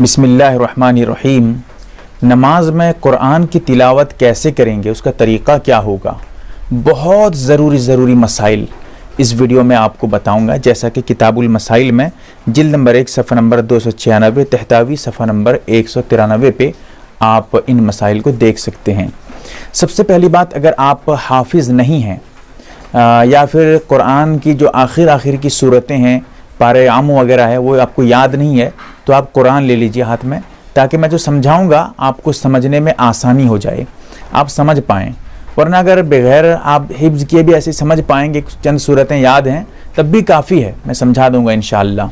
بسم اللہ الرحمن الرحیم۔ نماز میں قرآن کی تلاوت کیسے کریں گے، اس کا طریقہ کیا ہوگا، بہت ضروری مسائل اس ویڈیو میں آپ کو بتاؤں گا، جیسا کہ کتاب المسائل میں جلد نمبر 1 صفحہ نمبر 296 تحتاوی صفحہ نمبر 193 پہ آپ ان مسائل کو دیکھ سکتے ہیں۔ سب سے پہلی بات، اگر آپ حافظ نہیں ہیں یا پھر قرآن کی جو آخر کی صورتیں ہیں، پارے عام وغیرہ ہے، وہ آپ کو یاد نہیں ہے، تو آپ قرآن لے لیجئے ہاتھ میں، تاکہ میں جو سمجھاؤں گا آپ کو سمجھنے میں آسانی ہو جائے، آپ سمجھ پائیں۔ ورنہ اگر بغیر آپ حفظ کیے بھی ایسے سمجھ پائیں گے، چند صورتیں یاد ہیں، تب بھی کافی ہے، میں سمجھا دوں گا انشاءاللہ۔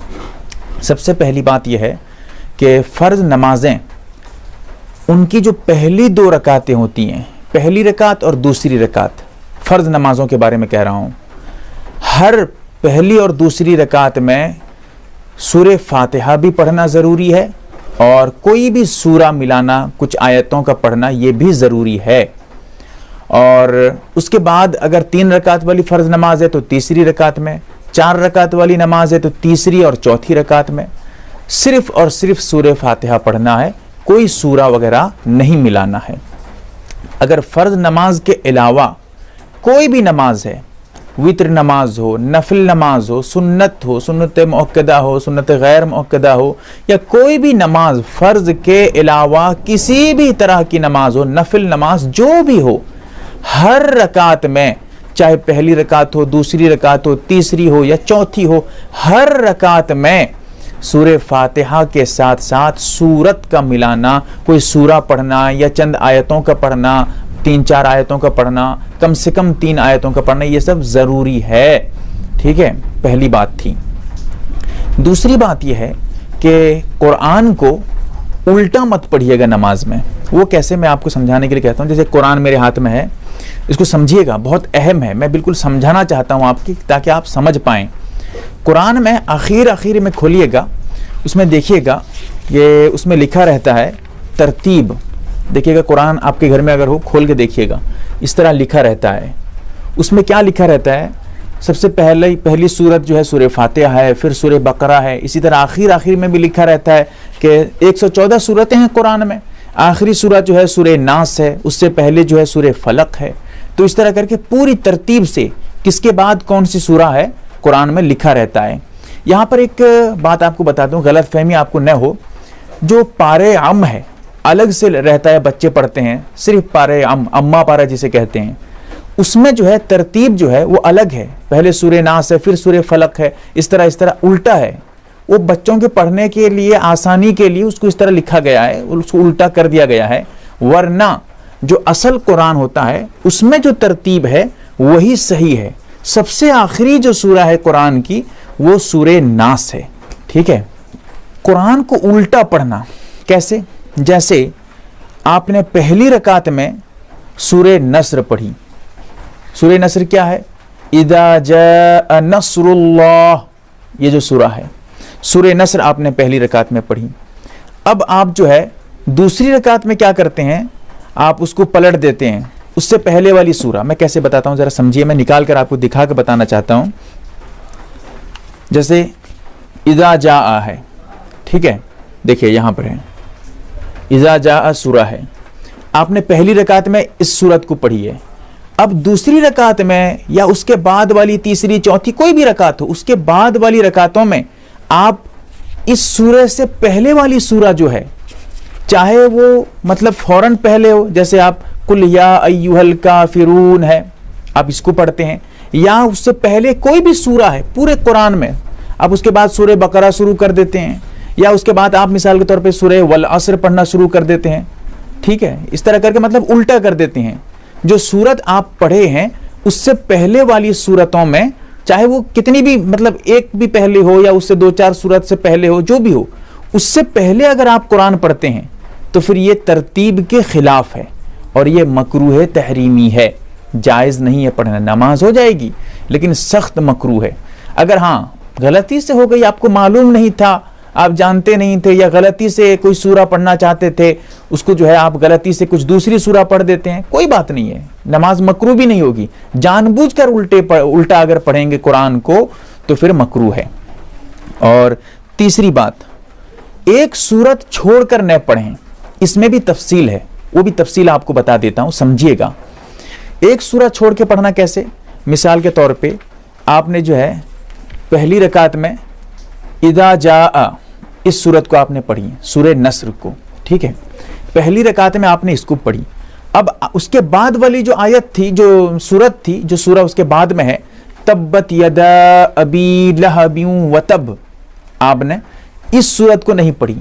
سب سے پہلی بات یہ ہے کہ فرض نمازیں، ان کی جو پہلی 2 رکعتیں ہوتی ہیں، پہلی رکعت اور دوسری رکعت، فرض نمازوں کے بارے میں کہہ رہا ہوں، ہر پہلی اور دوسری رکعت میں سورہ فاتحہ بھی پڑھنا ضروری ہے، اور کوئی بھی سورہ ملانا، کچھ آیتوں کا پڑھنا، یہ بھی ضروری ہے۔ اور اس کے بعد اگر 3 رکعت والی فرض نماز ہے تو تیسری رکعت میں، 4 رکعت والی نماز ہے تو تیسری اور چوتھی رکعت میں صرف اور صرف سورہ فاتحہ پڑھنا ہے، کوئی سورہ وغیرہ نہیں ملانا ہے۔ اگر فرض نماز کے علاوہ کوئی بھی نماز ہے، وتر نماز ہو، نفل نماز ہو، سنت ہو، سنت مؤکدہ ہو، سنت غیر مؤکدہ ہو، یا کوئی بھی نماز فرض کے علاوہ کسی بھی طرح کی نماز ہو، نفل نماز جو بھی ہو، ہر رکعت میں، چاہے پہلی رکعت ہو، دوسری رکعت ہو، تیسری ہو یا چوتھی ہو، ہر رکعت میں سورہ فاتحہ کے ساتھ ساتھ سورت کا ملانا، کوئی سورہ پڑھنا یا چند آیتوں کا پڑھنا، 3-4 آیتوں کا پڑھنا، کم سے کم 3 آیتوں کا پڑھنا، یہ سب ضروری ہے۔ ٹھیک ہے، پہلی بات تھی۔ دوسری بات یہ ہے کہ قرآن کو الٹا مت پڑھیے گا نماز میں۔ وہ کیسے، میں آپ کو سمجھانے کے لیے کہتا ہوں۔ جیسے قرآن میرے ہاتھ میں ہے، اس کو سمجھیے گا، بہت اہم ہے، میں بالکل سمجھانا چاہتا ہوں آپ کی، تاکہ آپ سمجھ پائیں۔ قرآن میں آخر میں کھولیے گا، اس میں دیکھیے گا کہ اس میں لکھا رہتا ہے ترتیب۔ دیکھیے گا قرآن آپ کے گھر میں اگر ہو، کھول کے دیکھیے گا، اس طرح لکھا رہتا ہے۔ اس میں کیا لکھا رہتا ہے؟ سب سے پہلی سورت جو ہے سورہ فاتحہ ہے، پھر سورہ بقرہ ہے، اسی طرح آخر میں بھی لکھا رہتا ہے کہ 114 سورتیں ہیں قرآن میں، آخری سورت جو ہے سورہ ناس ہے، اس سے پہلے جو ہے سورہ فلق ہے۔ تو اس طرح کر کے پوری ترتیب سے کس کے بعد کون سی سورہ ہے قرآن میں لکھا رہتا ہے۔ یہاں پر ایک بات آپ کو بتا دوں، غلط فہمی آپ کو نہ ہو، جو پارے عام ہے الگ سے رہتا ہے، بچے پڑھتے ہیں، صرف پارے عام، اما پارا جسے کہتے ہیں، اس میں جو ہے ترتیب جو ہے وہ الگ ہے، پہلے سورہ ناس ہے، پھر سورہ فلق ہے، اس طرح الٹا ہے۔ وہ بچوں کے پڑھنے کے لیے، آسانی کے لیے اس کو اس طرح لکھا گیا ہے، اس کو الٹا کر دیا گیا ہے، ورنہ جو اصل قرآن ہوتا ہے اس میں جو ترتیب ہے وہی صحیح ہے۔ سب سے آخری جو سورہ ہے قرآن کی وہ سورہ ناس ہے۔ ٹھیک ہے، قرآن کو الٹا پڑھنا کیسے؟ جیسے آپ نے پہلی رکعت میں سورہ نصر پڑھی۔ سورہ نصر کیا ہے؟ اذا جاء نصر اللہ، یہ جو سورہ ہے، سورہ نصر آپ نے پہلی رکعت میں پڑھی۔ اب آپ جو ہے دوسری رکعت میں کیا کرتے ہیں؟ آپ اس کو پلٹ دیتے ہیں، اس سے پہلے والی سورہ، میں کیسے بتاتا ہوں ذرا سمجھیے، میں نکال کر آپ کو دکھا کے بتانا چاہتا ہوں۔ جیسے اذا جاء ہے، ٹھیک ہے، دیکھیے یہاں پر ہے اذا جاء سورہ ہے، آپ نے پہلی رکعت میں اس سورت کو پڑھی ہے۔ اب دوسری رکعت میں یا اس کے بعد والی تیسری، چوتھی، کوئی بھی رکعت ہو، اس کے بعد والی رکعتوں میں آپ اس سورہ سے پہلے والی سورہ جو ہے، چاہے وہ مطلب فوراً پہلے ہو، جیسے آپ قل یا ایھا الکافرون ہے، آپ اس کو پڑھتے ہیں، یا اس سے پہلے کوئی بھی سورہ ہے پورے قرآن میں، آپ اس کے بعد سورہ بقرہ شروع کر دیتے ہیں، یا اس کے بعد آپ مثال کے طور پہ سورہ والعصر پڑھنا شروع کر دیتے ہیں۔ ٹھیک ہے، اس طرح کر کے مطلب الٹا کر دیتے ہیں۔ جو سورت آپ پڑھے ہیں اس سے پہلے والی سورتوں میں، چاہے وہ کتنی بھی مطلب ایک بھی پہلے ہو یا اس سے 2-4 سورت سے پہلے ہو، جو بھی ہو، اس سے پہلے اگر آپ قرآن پڑھتے ہیں تو پھر یہ ترتیب کے خلاف ہے، اور یہ مکروہ تحریمی ہے، جائز نہیں ہے پڑھنا۔ نماز ہو جائے گی لیکن سخت مکروہ ہے۔ اگر ہاں غلطی سے ہو گئی، آپ کو معلوم نہیں تھا، آپ جانتے نہیں تھے، یا غلطی سے کوئی سورہ پڑھنا چاہتے تھے، اس کو جو ہے آپ غلطی سے کچھ دوسری سورہ پڑھ دیتے ہیں، کوئی بات نہیں ہے، نماز مکروہ بھی نہیں ہوگی۔ جان بوجھ کر الٹا اگر پڑھیں گے قرآن کو تو پھر مکروہ ہے۔ اور تیسری بات، एक सूरत छोड़कर न पढ़ें, इसमें भी तफसील है, वो भी तफसील आपको बता देता हूं, समझिएगा। एक सूरत छोड़ के पढ़ना कैसे? मिसाल के तौर पे आपने जो है पहली रकात में इदा जा, इस सूरत को आपने पढ़ी, सूरह नस्र को, ठीक है, पहली रकात में आपने इसको पढ़ी। अब उसके बाद वाली जो आयत थी, जो सूरत थी, जो सूरह उसके बाद में है, तब्बत यदा अबी लहबिन व तब, आपने इस सूरत को नहीं पढ़ी,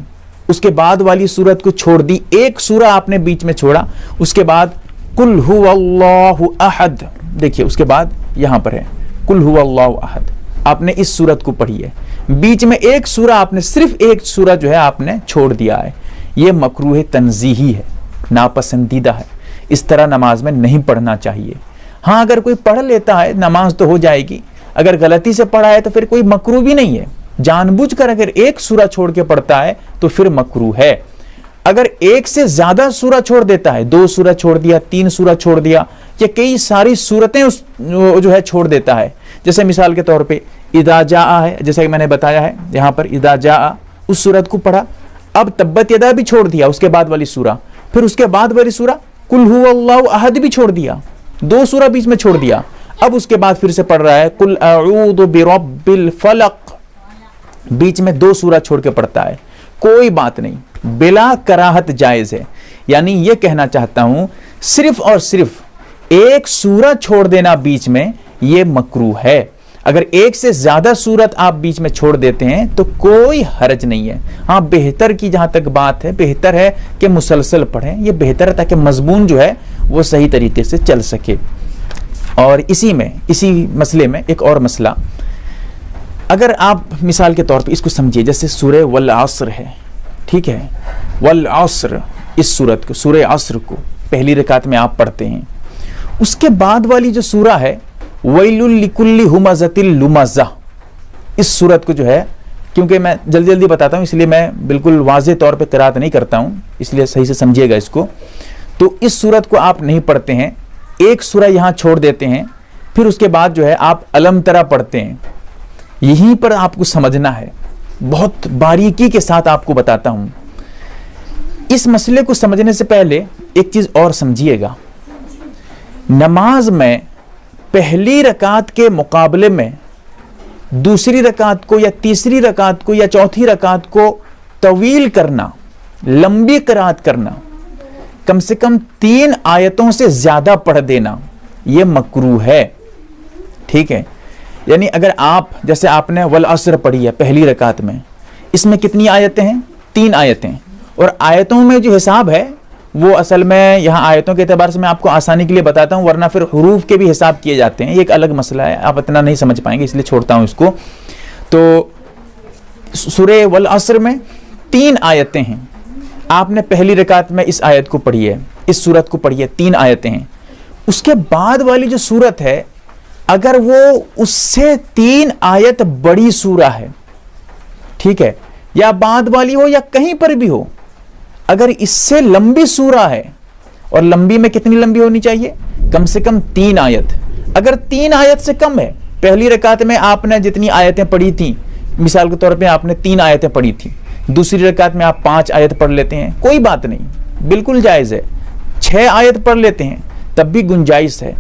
उसके बाद वाली सूरत को छोड़ दी, एक सूरा आपने बीच में छोड़ा। उसके बाद कुल हुवल्लाहु अहद, देखिए उसके बाद यहां पर है कुल हुवल्लाहु अहद, आपने इस सूरत को पढ़ी है, बीच में एक सूरा आपने, सिर्फ एक सूरा जो है आपने छोड़ दिया है। यह मकरूह तंजीही है, नापसंदीदा है, इस तरह नमाज में नहीं पढ़ना चाहिए। हाँ, अगर कोई पढ़ लेता है नमाज तो हो जाएगी, अगर गलती से पढ़ा है तो फिर कोई मकरूह भी नहीं है। जानबूझकर अगर एक सूरा छोड़ के पढ़ता है तो फिर मकरूह है। अगर एक से ज्यादा सूरा छोड़ देता है, 2 सूरा छोड़ दिया, 3 सूरा छोड़ दिया, या कई सारी सूरतें उस जो है छोड़ देता है, जैसे मिसाल के तौर पे इदा जा है, जैसा कि मैंने बताया है यहां पर, इदा जा उस सूरत को पढ़ा, अब तब्बत यदा भी छोड़ दिया उसके बाद वाली सूरा, फिर उसके बाद वाली सूरा कुल हुवल्लाहु अहद भी छोड़ दिया, 2 सूरा बीच में छोड़ दिया। अब उसके बाद फिर से पढ़ रहा है कुल अऊदु बिरब्बिल फलक, बीच में 2 सूरा छोड़ के पढ़ता है, कोई बात नहीं, बिला कराहत जायज है। यानी यह कहना चाहता हूं सिर्फ और सिर्फ एक सूरा छोड़ देना बीच में यह मकरूह है। अगर एक से ज्यादा सूरत आप बीच में छोड़ देते हैं तो कोई हर्ज नहीं है। हाँ, बेहतर की जहां तक बात है, बेहतर है कि मुसलसल पढ़ें, यह बेहतर है ताकि मजमून जो है वो सही तरीके से चल सके। और इसी मसले में एक और मसला, अगर आप मिसाल के तौर पे इसको समझिए, जैसे सूरह वल अस्र है, ठीक है, वल अस्र, इस सूरत को, सूरह अस्र को पहली रकात में आप पढ़ते हैं, उसके बाद वाली जो सूरा है वैलुल लिकुल्ली हुमज़तिल लुमज़ा, इस सूरत को जो है, क्योंकि मैं जल्दी जल्दी बताता हूं इसलिए मैं बिल्कुल वाज़ेह तौर पे क़िराअत नहीं करता हूं, इसलिए सही से समझिएगा इसको। तो इस सूरत को आप नहीं पढ़ते हैं, एक सूरा यहां छोड़ देते हैं, फिर उसके बाद जो है आप अलम तरा पढ़ते हैं। यहीं पर आपको समझना है, बहुत बारीकी के साथ आपको बताता हूं। इस मसले को समझने से पहले एक चीज और समझिएगा, नमाज में पहली रकात के मुकाबले में दूसरी रकात को या तीसरी रकात को या चौथी रकात को तवील करना, लंबी क़िराअत करना, कम से कम 3 आयतों से ज्यादा पढ़ देना, यह मकरूह है, ठीक है। यानी अगर आप, जैसे आपने वल अस्र पढ़ी है पहली रकात में, इसमें कितनी आयतें हैं? 3 आयतें, और आयतों में जो हिसाब है वो असल में यहाँ आयतों के एतबार से मैं आपको आसानी के लिए बताता हूँ, वरना फिर हुरूफ के भी हिसाब किए जाते हैं, ये एक अलग मसला है, आप इतना नहीं समझ पाएंगे इसलिए छोड़ता हूँ इसको। तो सूरह वल अस्र में 3 आयतें हैं, आपने पहली रकात में इस आयत को पढ़ी है, इस सूरत को पढ़ी है, 3 आयतें हैं। उसके बाद वाली जो सूरत है, अगर वो उससे 3 आयत बड़ी सूरा है, ठीक है, या बाद वाली हो या कहीं पर भी हो, अगर इससे लंबी सूरा है, और लंबी में कितनी लंबी होनी चाहिए? कम से कम 3 आयत। अगर 3 आयत से कम है, पहली रकात में आपने जितनी आयतें पढ़ी थी, मिसाल के तौर पे आपने 3 आयतें पढ़ी थी, दूसरी रकात में आप 5 आयत पढ़ लेते हैं, कोई बात नहीं, बिल्कुल जायज़ है। 6 आयत पढ़ लेते हैं तब भी गुंजाइश है।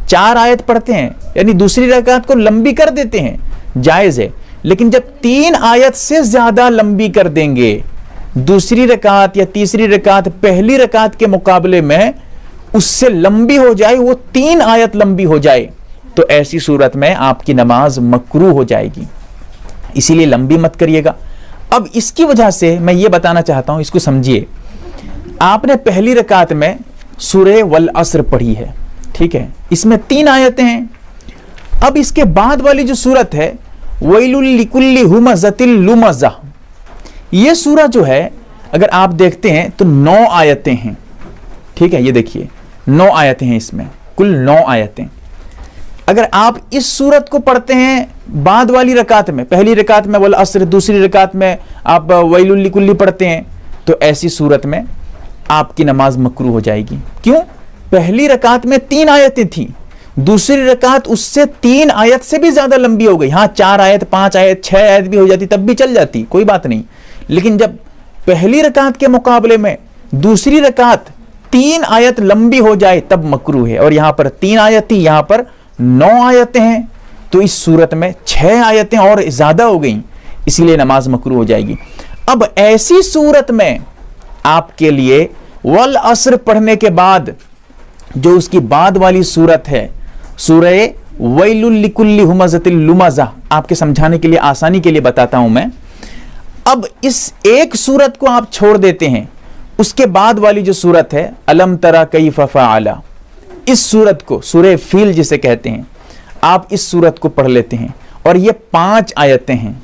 4 आयत पढ़ते हैं यानी दूसरी रकात को लंबी कर देते हैं, जायज़ है। लेकिन जब 3 आयत से ज़्यादा लंबी कर देंगे, दूसरी रकात या तीसरी रकात पहली रकात के मुकाबले में उससे लंबी हो जाए, वो 3 आयत लंबी हो जाए, तो ऐसी सूरत में आपकी नमाज मकरूह हो जाएगी, इसीलिए लंबी मत करिएगा। अब इसकी वजह से मैं ये बताना चाहता हूं, इसको समझिए। आपने पहली रकात में सूरह वल अस्र पढ़ी है, ठीक है, इसमें 3 आयतें हैं। अब इसके बाद वाली जो सूरत है वैलुल लिकुल्ली हुमज़तिल लुमज़ा, ये सूरा जो है अगर आप देखते हैं तो 9 आयतें हैं, ठीक है, ये देखिए 9 आयतें हैं, इसमें कुल 9 आयतें। अगर आप इस सूरत को पढ़ते हैं बाद वाली रकात में, पहली रकात में वल अस्र, दूसरी रकात में आप वैलुल लिकुल्ली पढ़ते हैं, तो ऐसी सूरत में आपकी नमाज मकरूह हो जाएगी। क्यों? पहली रकात में 3 आयतें थी, दूसरी रकात उससे 3 आयत से भी ज्यादा लंबी हो गई। हाँ, 4 आयत, 5 आयत, 6 आयत भी हो जाती तब भी चल जाती, कोई बात नहीं। लेकिन जब पहली रकात के मुकाबले में दूसरी रकात 3 आयत लंबी हो जाए तब मकरूह है, और यहां पर 3 आयत थी, यहां पर 9 आयतें हैं, तो इस सूरत में 6 आयतें और ज्यादा हो गई, इसलिए नमाज मकरूह हो जाएगी। अब ऐसी सूरत में आपके लिए वल असर पढ़ने के बाद जो उसकी बाद वाली सूरत है, सूरह वैलुल लिकुल्लि हुमज़तिल लुमज़ा, आपके समझाने के लिए, आसानी के लिए बताता हूं मैं। अब इस एक सूरत को आप छोड़ देते हैं, उसके बाद वाली जो सूरत है अलम तरा कैफ़ फ़अला, इस सूरत को, सूरह फील जिसे कहते हैं, आप इस सूरत को पढ़ लेते हैं, और ये 5 आयतें हैं।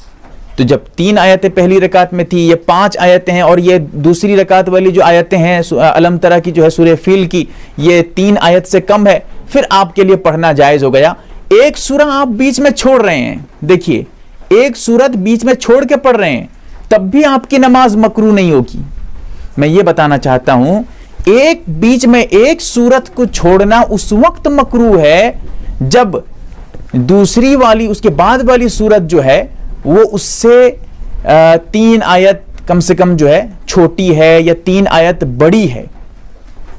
तो जब 3 आयतें पहली रकात में थी, ये 5 आयतें हैं, और ये दूसरी रकात वाली जो आयतें हैं अलम तरा की जो है सूरह फील की, ये 3 आयत से कम है, फिर आपके लिए पढ़ना जायज हो गया। एक सूरह आप बीच में छोड़ रहे हैं, देखिए एक सूरत बीच में छोड़ के पढ़ रहे हैं, तब भी आपकी नमाज मकरूह नहीं होगी। मैं ये बताना चाहता हूं, एक बीच में एक सूरत को छोड़ना उस वक्त मकरूह है जब दूसरी वाली, उसके बाद वाली सूरत जो है वो उससे 3 आयत कम से कम जो है छोटी है, या 3 आयत बड़ी है।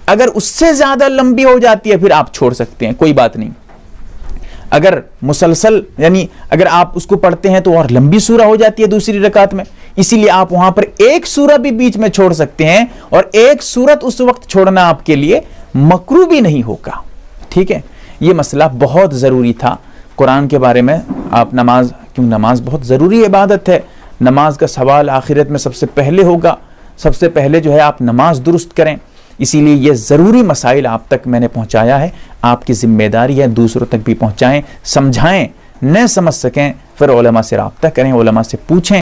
अगर उससे ज्यादा लंबी हो जाती है फिर आप छोड़ सकते हैं, कोई बात नहीं। अगर मुसलसल, यानी अगर आप उसको पढ़ते हैं तो और लंबी सूरह हो जाती है दूसरी रकात में, इसीलिए आप वहां पर एक सूरह भी बीच में छोड़ सकते हैं, और एक सूरत उस वक्त छोड़ना आपके लिए मकरूह भी नहीं होगा। ठीक है, ये मसला बहुत जरूरी था कुरान के बारे में। आप नमाज, क्यों नमाज बहुत ज़रूरी इबादत है, नमाज का सवाल आखिरत में सबसे पहले होगा, सबसे पहले जो है आप नमाज दुरुस्त करें, इसीलिए ये ज़रूरी मसाइल आप तक मैंने पहुंचाया है। आपकी जिम्मेदारी है दूसरों तक भी पहुंचाएं, समझाएं, न समझ सकें फिर उलमा से राब्ता करें, उलमा से पूछें।